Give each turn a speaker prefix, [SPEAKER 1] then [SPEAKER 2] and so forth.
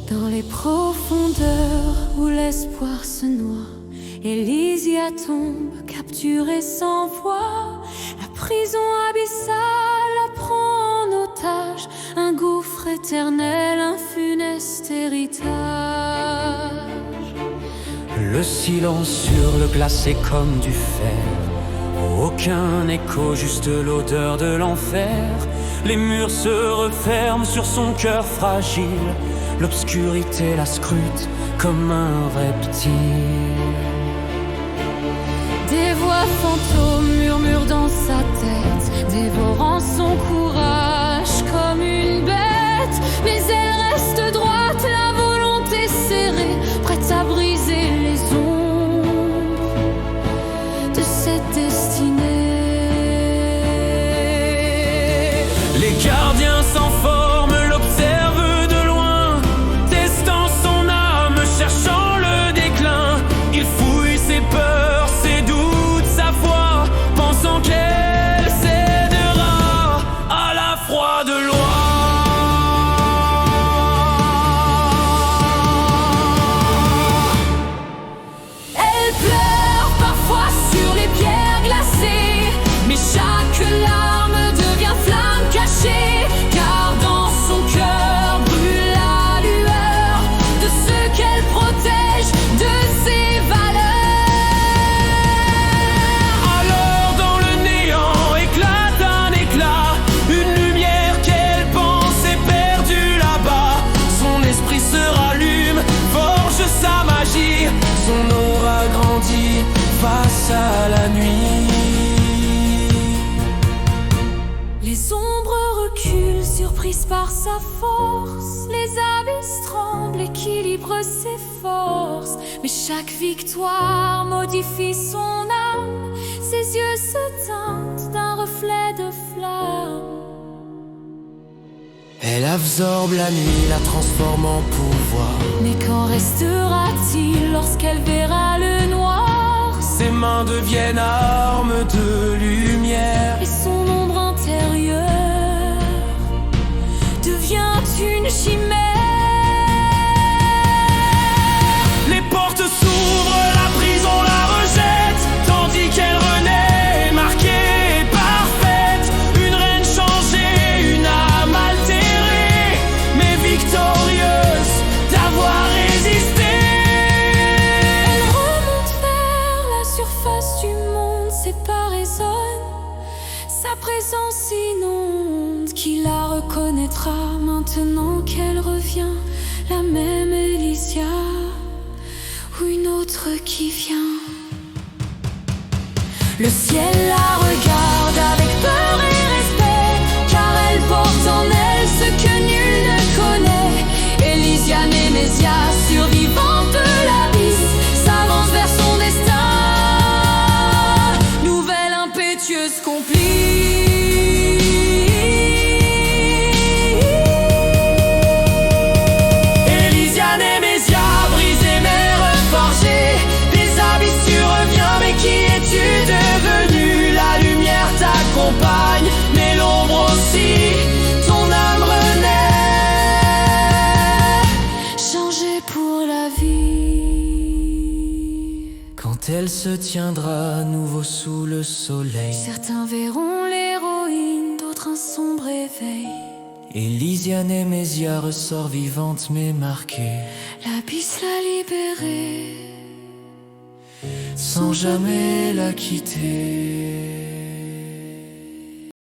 [SPEAKER 1] Dans les profondeurs où l'espoir se noie, Elysia tombe, capturée sans voix. La prison abyssale la prend en otage, un gouffre éternel, un funeste héritage.
[SPEAKER 2] Le silence sur le glacé comme du fer, aucun écho, juste l'odeur de l'enfer. Les murs se referment sur son cœur fragile, l'obscurité la scrute comme un reptile.
[SPEAKER 1] Des voix fantômes murmurent dans sa tête, dévorant son courage comme une bête. Mais elle reste droite, la volonté serrée, prête à briser les ombres de cette destinée.
[SPEAKER 2] Les gardiens sans forme l'observent de loin, testant son âme, cherchant le déclin. Il fouille ses peurs, ses doutes, sa foi, pensant qu'elle cédera à la froide loi.
[SPEAKER 1] Elle pleure parfois sur les pierres glacées, mais chaque larme devient flamme cachée, car dans son cœur brûle la lueur de ce qu'elle protège, de ses valeurs.
[SPEAKER 2] Alors dans le néant éclate un éclat, une lumière qu'elle pensait perdue là-bas. Son esprit se rallume, forge sa magie, son aura grandit face à la nuit.
[SPEAKER 1] Les ombres reculent, surprises par sa force. Les abysses tremblent, équilibrent ses forces. Mais chaque victoire modifie son âme. Ses yeux se teintent d'un reflet de flamme.
[SPEAKER 2] Elle absorbe la nuit, la transforme en pouvoir.
[SPEAKER 1] Mais qu'en restera-t-il lorsqu'elle verra le noir?
[SPEAKER 2] Ses mains deviennent armes de lumière.
[SPEAKER 1] Et son ombre intérieure devient une chimère.
[SPEAKER 2] Les portes s'ouvrent, la prison la rejette, tandis qu'elle renaît, marquée, parfaite. Une reine changée, une âme altérée, mais victorieuse d'avoir résisté.
[SPEAKER 1] Elle remonte vers la surface du monde, ses pas résonnent, sa présence inonde. Qui la reconnaîtra maintenant qu'elle revient, la même Elysia ou une autre qui vient? Le ciel la regarde avec peur et respect, car elle porte en elle ce que nul ne connaît. Elysia Nemesia, survivante de l'abysse, s'avance vers son destin, nouvelle impétueuse complice.
[SPEAKER 2] Elysia Nemesia, brisée mais reforgée, des abysses tu reviens, mais qui es-tu devenu? La lumière t'accompagne, mais l'ombre aussi, ton âme renaît.
[SPEAKER 1] Changée pour la vie.
[SPEAKER 2] Quand elle se tiendra à nouveau sous le soleil,
[SPEAKER 1] Certains verront l'héroïne, d'autres un sombre éveil.
[SPEAKER 2] Elysia Nemesia ressort vivante mais marquée,
[SPEAKER 1] L'abysse l'a libérée
[SPEAKER 2] sans jamais la quitter.